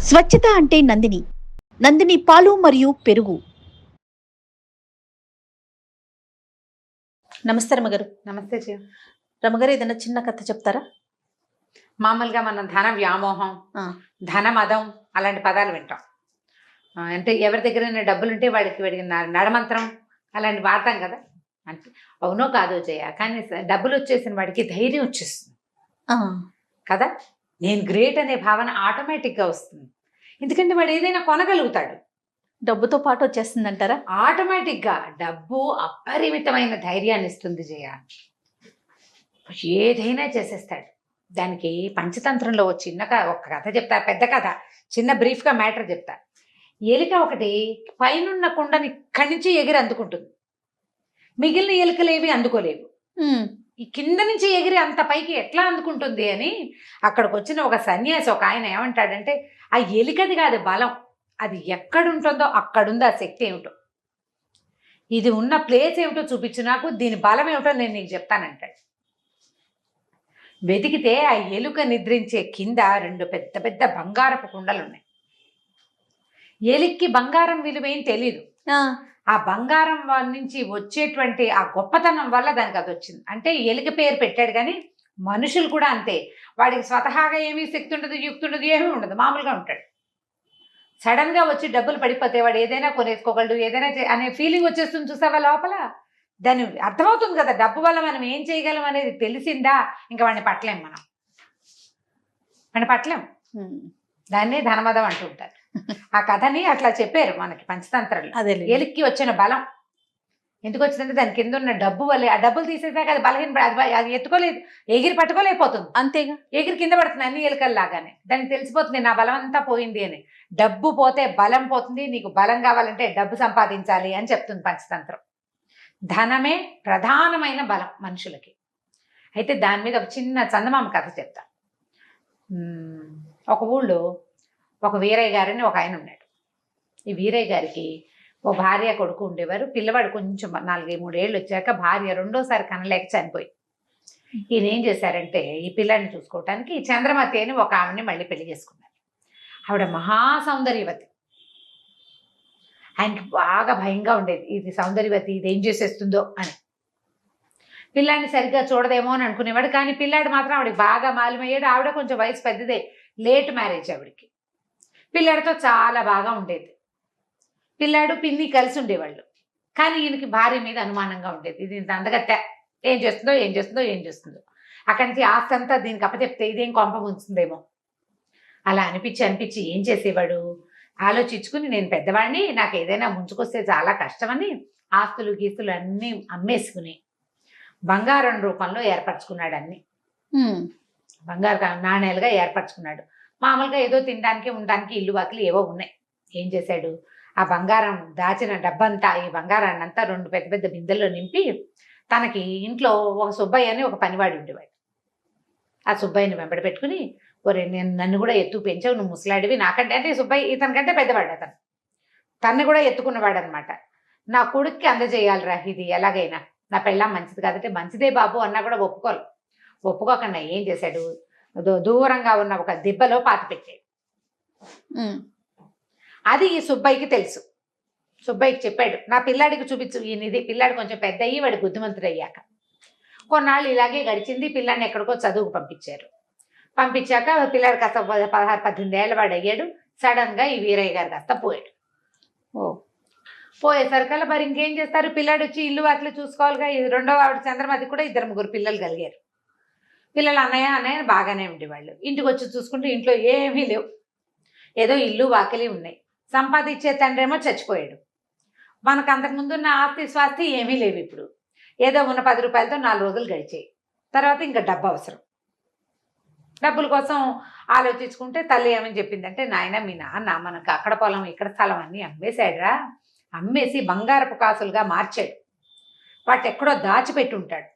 స్వచ్ఛత అంటే నందిని. నందిని పాలు మరియు పెరుగు. నమస్తే రమగారు. నమస్తే జీ. రమగారు, ఏదైనా చిన్న కథ చెప్తారా? మామూలుగా మనం ధన వ్యామోహం, ధన మదం అలాంటి పదాలు వింటాం. అంటే ఎవరి దగ్గరైనా డబ్బులు ఉంటే వాడికి నడమంత్రం అలాంటి వాడతాం కదా. అంటే అవునో కాదో జయ, కానీ డబ్బులు వచ్చేసిన వాడికి ధైర్యం వచ్చేస్తుంది కదా. నేను గ్రేట్ అనే భావన ఆటోమేటిక్గా వస్తుంది. ఎందుకంటే వాడు ఏదైనా కొనగలుగుతాడు. డబ్బుతో పాటు వచ్చేస్తుంది అంటారా? ఆటోమేటిక్గా డబ్బు అపరిమితమైన ధైర్యాన్ని ఇస్తుంది జయ. ఏదైనా చేసేస్తాడు. దానికి పంచతంత్రంలో ఒక కథ చెప్తా, పెద్ద కథ, చిన్న బ్రీఫ్గా మ్యాటర్ చెప్తా. ఎలుక ఒకటి పైనున్న కుండని ఇక్కడి నుంచి ఎగిరి అందుకుంటుంది. మిగిలిన ఎలుకలు ఏవి అందుకోలేవు. ఈ కింద నుంచి ఎగిరి అంత పైకి ఎట్లా అందుకుంటుంది అని అక్కడికి వచ్చిన ఒక సన్యాసి, ఒక ఆయన ఏమంటాడంటే, ఆ ఎలుకది కాదు బలం, అది ఎక్కడుంటుందో అక్కడుంది ఆ శక్తి ఏమిటో, ఇది ఉన్న ప్లేస్ ఏమిటో చూపించు నాకు, దీని బలం ఏమిటో నేను నీకు చెప్తానంటాడు. వెతికితే ఆ ఎలుక నిద్రించే కింద 2 పెద్ద పెద్ద బంగారపు కుండలు ఉన్నాయి. ఎలుక్కి బంగారం విలువేం తెలీదు. ఆ బంగారం నుంచి వచ్చేటువంటి ఆ గొప్పతనం వల్ల దానికి అది వచ్చింది. అంటే ఎలుక పేరు పెట్టాడు, కానీ మనుషులు కూడా అంతే. వాడికి స్వతహాగా ఏమీ శక్తి ఉండదు, యుక్తి ఉండదు, ఏమీ ఉండదు, మామూలుగా ఉంటాడు. సడన్గా వచ్చి డబ్బులు పడిపోతే వాడు ఏదైనా కొనేసుకోగలడు, ఏదైనా అనే ఫీలింగ్ వచ్చేస్తుంది. చూసావా లోపల? దాన్ని అర్థమవుతుంది కదా, డబ్బు వల్ల మనం ఏం చేయగలం అనేది తెలిసిందా, ఇంకా వాడిని పట్టలేం, వాడిని పట్టలేం. దాన్ని ధనమదం అంటుంటారు. ఆ కథని అట్లా చెప్పారు మనకి పంచతంత్రంలో. అదే ఎలుక్కి వచ్చిన బలం ఎందుకు వచ్చిందంటే దాని కింద ఉన్న డబ్బు వల్లే. ఆ డబ్బులు తీసేసాక అది బలహీన, అది ఎత్తుకోలేదు, ఎగిరి పట్టుకోలేకపోతుంది. అంతేగా, ఎగిరి కింద పడుతుంది అన్ని ఎలుకల్లాగానే. దానికి తెలిసిపోతుంది నా బలం అంతా పోయింది అని. డబ్బు పోతే బలం పోతుంది, నీకు బలం కావాలంటే డబ్బు సంపాదించాలి అని చెప్తుంది పంచతంత్రం. ధనమే ప్రధానమైన బలం మనుషులకి. అయితే దాని మీద ఒక చిన్న చందమామ కథ చెప్తా. ఒక ఊళ్ళో ఒక వీరయ్య గారని ఒక ఆయన ఉన్నాడు. ఈ వీరయ్య గారికి ఓ భార్య కొడుకు ఉండేవారు. పిల్లవాడు కొంచెం 4-3 ఏళ్ళు వచ్చాక భార్య రెండోసారి కనలేక చనిపోయి, ఈయన ఏం చేశారంటే ఈ పిల్లాడిని చూసుకోవటానికి చంద్రమతి అని ఒక ఆవిడని మళ్ళీ పెళ్లి చేసుకున్నారు. ఆవిడ మహాసౌందర్యవతి. ఆయనకి బాగా భయంగా ఉండేది, ఇది సౌందర్యవతి ఇది ఏం చేసేస్తుందో అని. పిల్లాడిని సరిగ్గా చూడదేమో అని అనుకునేవాడు, కానీ పిల్లాడు మాత్రం ఆవిడకి బాగా మాలిమయ్యాడు. ఆవిడ కొంచెం వయసు పెద్దదే, లేట్ మ్యారేజ్ ఆవిడకి. పిల్లాడితో చాలా బాగా ఉండేది. పిల్లాడు పిన్ని కలిసి ఉండేవాళ్ళు, కానీ ఈయనకి భార్య మీద అనుమానంగా ఉండేది. ఇది ఇంత అందగత్తె, ఏం చేస్తుందో. అక్కడి నుంచి ఆస్తి అంతా దీనికి అప్పచెప్తే ఇదేం కొంప ఉంచుతుందేమో అలా అనిపించి ఏం చేసేవాడు, ఆలోచించుకుని నేను పెద్దవాడిని, నాకు ఏదైనా ముంచుకొస్తే చాలా కష్టమని ఆస్తులు గీస్తులు అన్నీ అమ్మేసుకుని బంగారం రూపంలో ఏర్పరచుకున్నాడు. అన్ని బంగారు నాణేలుగా ఏర్పరచుకున్నాడు. మామూలుగా ఏదో తినడానికి ఉండడానికి ఇల్లు వాకిలు ఏవో ఉన్నాయి. ఏం చేశాడు, ఆ బంగారం దాచిన డబ్బంతా, ఈ బంగారాన్ని అంతా 2 పెద్ద పెద్ద బిందెల్లో నింపి తనకి ఇంట్లో ఒక సుబ్బయ్య అని ఒక పనివాడు ఉండేవాడు. ఆ సుబ్బయ్యని వెంబడి పెట్టుకుని, ఒరే నన్ను కూడా ఎత్తు పెంచావు, నువ్వు ముసలాడివి నాకంటే, అంటే సుబ్బయ్య ఇతనికంటే పెద్దవాడు, తన్ని కూడా ఎత్తుకున్నవాడు అనమాట. నా కొడుక్కి అందజేయాలిరా ఇది ఎలాగైనా, నా పెళ్ళాం మంచిది కాదంటే, మంచిదే బాబు అన్నా కూడా ఒప్పుకోకుండా ఏం చేశాడు, దూరంగా ఉన్న ఒక దిబ్బలో పాతి పెట్టాడు. అది ఈ సుబ్బయ్యకి తెలుసు. సుబ్బయ్యకి చెప్పాడు, నా పిల్లాడికి చూపించు ఈయనది. పిల్లాడు కొంచెం పెద్ద అయ్యి వాడి బుద్ధిమంతుడు అయ్యాక కొన్నాళ్ళు ఇలాగే గడిచింది. పిల్లాడిని ఎక్కడికో చదువుకు పంపించాక పిల్లాడు కాస్త 16-18 ఏళ్ళ వాడు అయ్యాడు. సడన్గా ఈ వీరయ్య గారు కాస్త పోయాడు. పోయేసరికల్లా మరి ఇంకేం చేస్తారు, పిల్లాడు వచ్చి ఇల్లు వాటిలో చూసుకోవాలిగా. రెండవ ఆవిడ చంద్రమతి కూడా 2-3 పిల్లలు కలిగారు. పిల్లలు అన్నయ్య బాగానే ఉండేవాళ్ళు. ఇంటికి వచ్చి చూసుకుంటే ఇంట్లో ఏమీ లేవు, ఏదో ఇల్లు వాకిలి ఉన్నాయి. సంపాదించే తండ్రి ఏమో చచ్చిపోయాడు. మనకు అంతకుముందు ఉన్న ఆస్తి స్వాస్తి ఏమీ లేవు. ఇప్పుడు ఏదో ఉన్న 10 రూపాయలతో 4 రోజులు గడిచాయి. తర్వాత ఇంకా డబ్బు అవసరం. డబ్బుల కోసం ఆలోచించుకుంటే తల్లి ఏమని చెప్పిందంటే, నాయన మీ నాన్న మనకు అక్కడ పొలం ఇక్కడ స్థలం అన్నీ అమ్మేశాడురా, అమ్మేసి బంగారపు కాసులుగా మార్చాడు. వాటి ఎక్కడో దాచిపెట్టి ఉంటాడు.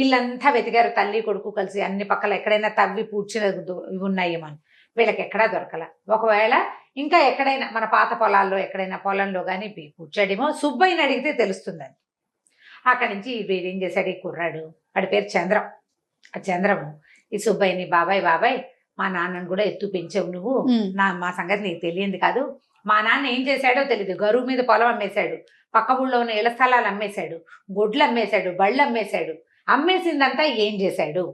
ఇల్లంతా వెతికారు తల్లి కొడుకు కలిసి, అన్ని పక్కల ఎక్కడైనా తవ్వి పూడ్చిన ఇవి ఉన్నాయేమో, వీళ్ళకి ఎక్కడా దొరకల. ఒకవేళ ఇంకా ఎక్కడైనా మన పాత పొలాల్లో ఎక్కడైనా పొలంలో కానీ పూడ్చాడేమో, సుబ్బయ్యని అడిగితే తెలుస్తుందని. అక్కడి నుంచి వీడు ఏం చేశాడు, ఈ కుర్రాడు, వాడి పేరు చంద్రం. ఆ చంద్రము ఈ సుబ్బయ్యని, బాబాయ్ మా నాన్నను కూడా ఎత్తు పెంచావు నువ్వు, ఉమ్. మా సంగతి నీకు తెలియంది కాదు. మా నాన్న ఏం చేశాడో తెలియదు. గరువు మీద పొలం అమ్మేశాడు, పక్క ఊళ్ళో ఉన్న ఇళ్ల స్థలాలు అమ్మేశాడు, గొడ్లు అమ్మేశాడు, బళ్ళు అమ్మేశాడు. అమ్మేసిందంతా ఏం చేశాడు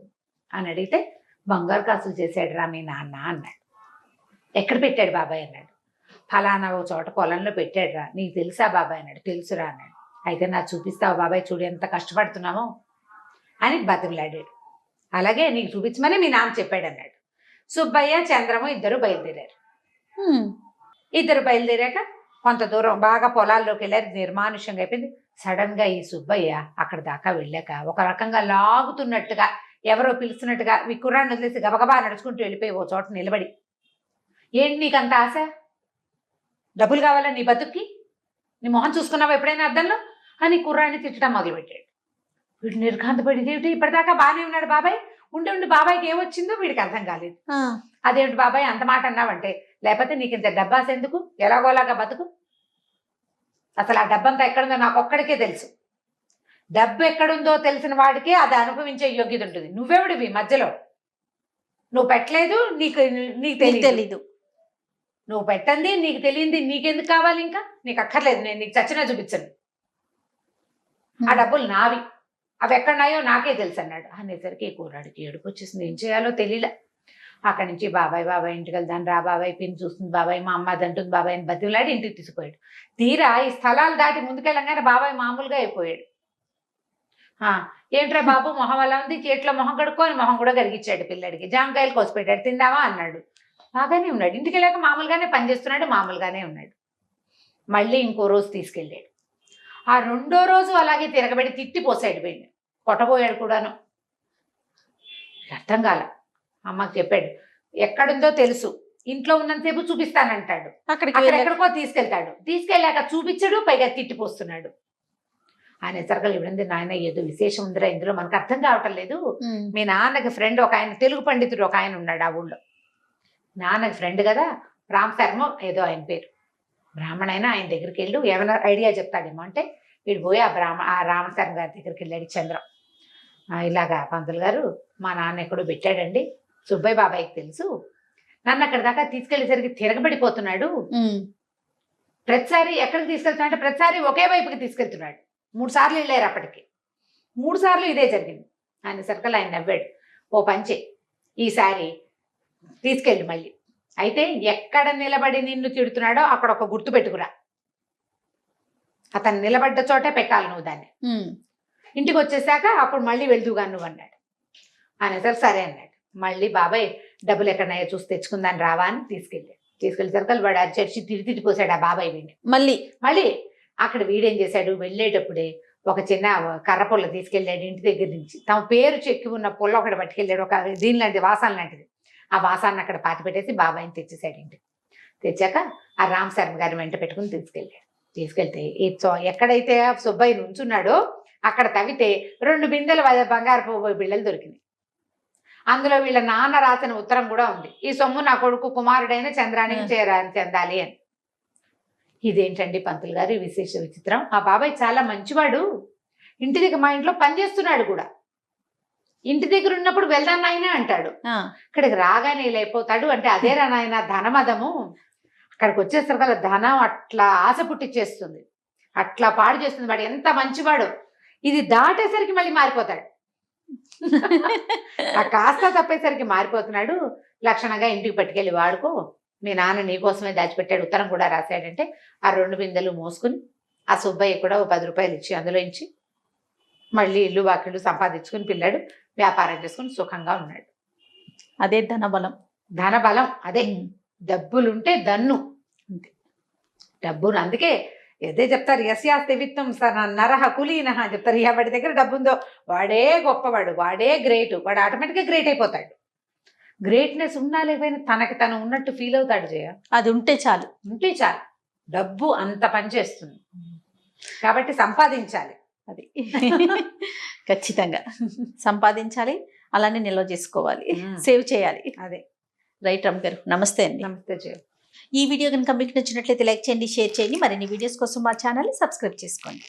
అని అడిగితే బంగారు కాసులు చేశాడు రా మీ నాన్న అన్నాడు. ఎక్కడ పెట్టాడు బాబాయ్ అన్నాడు. ఫలానా ఓ చోట పొలంలో పెట్టాడు రా. నీకు తెలుసా బాబాయ్ అన్నాడు. తెలుసురా అన్నాడు. అయితే నాకు చూపిస్తావు బాబాయ్, చూడు ఎంత కష్టపడుతున్నామో అని బతిమలాడాడు. అలాగే నీకు చూపించమని మీ నాన్న చెప్పాడు అన్నాడు. సుబ్బయ్య చంద్రము ఇద్దరు బయలుదేరారు. ఇద్దరు బయలుదేరాక కొంత దూరం బాగా పొలాల్లోకి వెళ్ళారు. నిర్మానుష్యంగా అయిపోయింది. సడన్ గా ఈ సుబ్బయ్య అక్కడ దాకా వెళ్ళాక ఒక రకంగా లాగుతున్నట్టుగా, ఎవరో పిలుస్తున్నట్టుగా ఈ కుర్రాన్ని వదిలేసి గబగబా నడుచుకుంటూ వెళ్ళిపోయి ఓ చోట నిలబడి, ఏంటి నీకంత ఆశ? డబ్బులు కావాలా నీ బతుక్కి? నీ మొహం చూసుకున్నావా ఎప్పుడైనా అద్దంలో అని కుర్రాన్ని తిట్టడం మొదలుపెట్టాడు. వీడు నిర్ఘాంతపడింది. ఏమిటి ఇప్పటిదాకా బాగానే ఉన్నాడు బాబాయ్, ఉండి ఉండి బాబాయ్కి ఏమొచ్చిందో వీడికి అర్థం కాలేదు. అదేమిటి బాబాయ్ అంత మాట అన్నావంటే, లేకపోతే నీకు ఇంత డబ్బాస్ ఎందుకు, ఎలాగోలాగా బతుకు. అసలు ఆ డబ్బంతా ఎక్కడుందో నాకు ఒక్కడికే తెలుసు. డబ్బు ఎక్కడుందో తెలిసిన వాడికే అది అనుభవించే యోగ్యత ఉంటుంది. నువ్వెవడివి మధ్యలో? నువ్వు పెట్టలేదు, నీకు తెలీదు. నువ్వు పెట్టండి, నీకు తెలియంది నీకెందుకు కావాలి? ఇంకా నీకు అక్కర్లేదు, నేను నీకు చచ్చినా చూపించను. ఆ డబ్బులు నావి, అవి ఎక్కడున్నాయో నాకే తెలుసు అన్నాడు. అనేసరికి కూరాడికి ఏడుపు వచ్చేసింది. ఏం చేయాలో తెలియలే. అక్కడి నుంచి బాబాయ్ ఇంటికి వెళ్దాను రా బాబాయ్, పిన్ చూస్తుంది బాబాయ్, మా అమ్మ దంటుంది బాబాయ్ అని బతిలాడి ఇంటికి తీసుకుపోయాడు. తీరా ఈ స్థలాలు దాటి ముందుకెళ్ళగానే బాబాయ్ మామూలుగా అయిపోయాడు. ఏంట్రా బాబు మొహం అలా ఉంది, చేతిలో మొహం కడుక్కొని మొహం కూడా కరిగిచ్చాడు పిల్లడికి. జామకాయలు కోసిపెట్టాడు, తిందామా అన్నాడు. బాగానే ఉన్నాడు. ఇంటికి వెళ్ళాక మామూలుగానే పనిచేస్తున్నాడు, మామూలుగానే ఉన్నాడు. మళ్ళీ ఇంకో రోజు తీసుకెళ్ళాడు. ఆ రెండో రోజు అలాగే తిరగబెట్టి తిట్టిపోసాడు వీడిని, కొట్టబోయాడు కూడాను. అర్థం కాల. అమ్మకి చెప్పాడు, ఎక్కడుందో తెలుసు, ఇంట్లో ఉన్నంతసేపు చూపిస్తానంటాడు, అక్కడెక్కడికో తీసుకెళ్తాడు, తీసుకెళ్ళాక చూపించడు, పైగా తిట్టిపోస్తున్నాడు. ఆయన సరకలు ఇవ్వండి నాయన, ఏదో విశేషం ఉందిరా ఇందులో, మనకు అర్థం కావటం లేదు. మీ నాన్నకి ఫ్రెండ్ ఒక ఆయన, తెలుగు పండితుడు ఒక ఆయన ఉన్నాడు ఆ ఊళ్ళో. నాన్నకి ఫ్రెండ్ కదా, రామ్ శర్మ ఏదో ఆయన పేరు, బ్రాహ్మణైనా. ఆయన దగ్గరికి వెళ్ళు, ఏమైనా ఐడియా చెప్తాడేమో అంటే వీడు పోయి ఆ రామశర్మ గారి దగ్గరికి వెళ్ళాడు. చంద్రం, ఇలాగా పంతులు గారు మా నాన్న ఎక్కడో పెట్టాడండి, సుబ్బయ్య బాబాయ్కి తెలుసు, నన్ను అక్కడ దాకా తీసుకెళ్లేసరికి తిరగబడిపోతున్నాడు. ప్రతిసారి ఎక్కడికి తీసుకెళ్తున్నాడు అంటే ప్రతిసారి ఒకే వైపుకి తీసుకెళ్తున్నాడు. 3 సార్లు వెళ్ళారు. అప్పటికి 3 సార్లు ఇదే జరిగింది. ఆయన సర్కల్ ఆయన నవ్వాడు. ఓ పంచే, ఈసారి తీసుకెళ్ళి మళ్ళీ, అయితే ఎక్కడ నిలబడి నిన్ను తిడుతున్నాడో అక్కడ ఒక గుర్తు పెట్టుకురా, అతను నిలబడ్డ చోటే పెట్టాలి నువ్వు దాన్ని. ఇంటికి వచ్చేసాక అప్పుడు మళ్ళీ వెళ్దుగా నువ్వు అన్నాడు. అనేసరికి సరే అన్నాడు. మళ్ళీ బాబాయ్ డబ్బులు ఎక్కడన్నాయో చూసి తెచ్చుకుందాని రావా అని తీసుకెళ్ళేసరికి వాడు చర్చి తిట్టిపోసాడు ఆ బాబాయ్ వీడిని. మళ్ళీ అక్కడ వీడేం చేశాడు, వెళ్ళేటప్పుడే ఒక చిన్న కర్ర పుల్ల తీసుకెళ్ళాడు ఇంటి దగ్గర నుంచి. తమ పేరు చెక్కి ఉన్న పుల్ల ఒకటి పట్టుకెళ్ళాడు, ఒక దీని లాంటి వాసాన లాంటిది. ఆ వాసాన్ని అక్కడ పాతి పెట్టేసి బాబాయిని తెచ్చేసాడు ఇంటికి. తెచ్చాక ఆ రామ్ శర్మ గారి వెంట పెట్టుకుని తీసుకెళ్తే ఎక్కడైతే సుబ్బయ్య నుంచున్నాడో అక్కడ తవ్వితే 2 బిందెల బంగారపు బిళ్ళలు దొరికినాయి. అందులో వీళ్ళ నాన్న రాసిన ఉత్తరం కూడా ఉంది. ఈ సొమ్ము నా కొడుకు కుమారుడైన చంద్రానికి చెందాలి అని. ఇదేంటండి పంతులు గారు విశేష విచిత్రం, ఆ బాబాయ్ చాలా మంచివాడు, ఇంటి దగ్గర మా ఇంట్లో పనిచేస్తున్నాడు కూడా, ఇంటి దగ్గర ఉన్నప్పుడు వెళ్దాం నాయన అంటాడు, ఇక్కడికి రాగానే లేకపోతాడు అంటే అదేరా నాయన ధనమదము. అక్కడికి వచ్చేసరికి ధనం అట్లా ఆశ పుట్టిచ్చేస్తుంది, అట్లా పాడు చేస్తుంది. వాడు ఎంత మంచివాడు, ఇది దాటేసరికి మళ్ళీ మారిపోతాడు. ఆ కాస్త తప్పేసరికి మారిపోతున్నాడు. లక్షణంగా ఇంటికి పట్టుకెళ్ళి వాడుకో, మీ నాన్న నీకోసమే దాచిపెట్టాడు, ఉత్తరం కూడా రాశాడంటే ఆ 2 బిందెలు మోసుకుని ఆ సుబ్బయ్య కూడా ఓ 10 రూపాయలు ఇచ్చి అందులో ఇచ్చి మళ్ళీ ఇల్లు వాకిళ్ళు సంపాదించుకుని పిల్లాడు వ్యాపారం చేసుకుని సుఖంగా ఉన్నాడు. అదే ధనబలం. అదే డబ్బులుంటే దన్ను, డబ్బును. అందుకే అదే చెప్తారు, యస్యాస్తి విత్తం నరహ కులీనహ చెప్తారు. వాడి దగ్గర డబ్బు ఉందో వాడే గొప్పవాడు, వాడే గ్రేట్, వాడు ఆటోమేటిక్గా గ్రేట్ అయిపోతాడు. గ్రేట్నెస్ ఉన్నా లేకపోయినా తనకి తను ఉన్నట్టు ఫీల్ అవుతాడు. అది ఉంటే చాలు డబ్బు అంత పనిచేస్తుంది. కాబట్టి సంపాదించాలి, అది ఖచ్చితంగా సంపాదించాలి, అలానే నిల్వ చేసుకోవాలి, సేవ్ చేయాలి. అదే రైట్ రమ్య గారు, నమస్తే అండి. నమస్తే జయ. ఈ వీడియో కనుక మీకు నచ్చినట్లయితే లైక్ చేయండి, షేర్ చేయండి. మరిన్ని వీడియోస్ కోసం మా ఛానల్ని సబ్స్క్రైబ్ చేసుకోండి.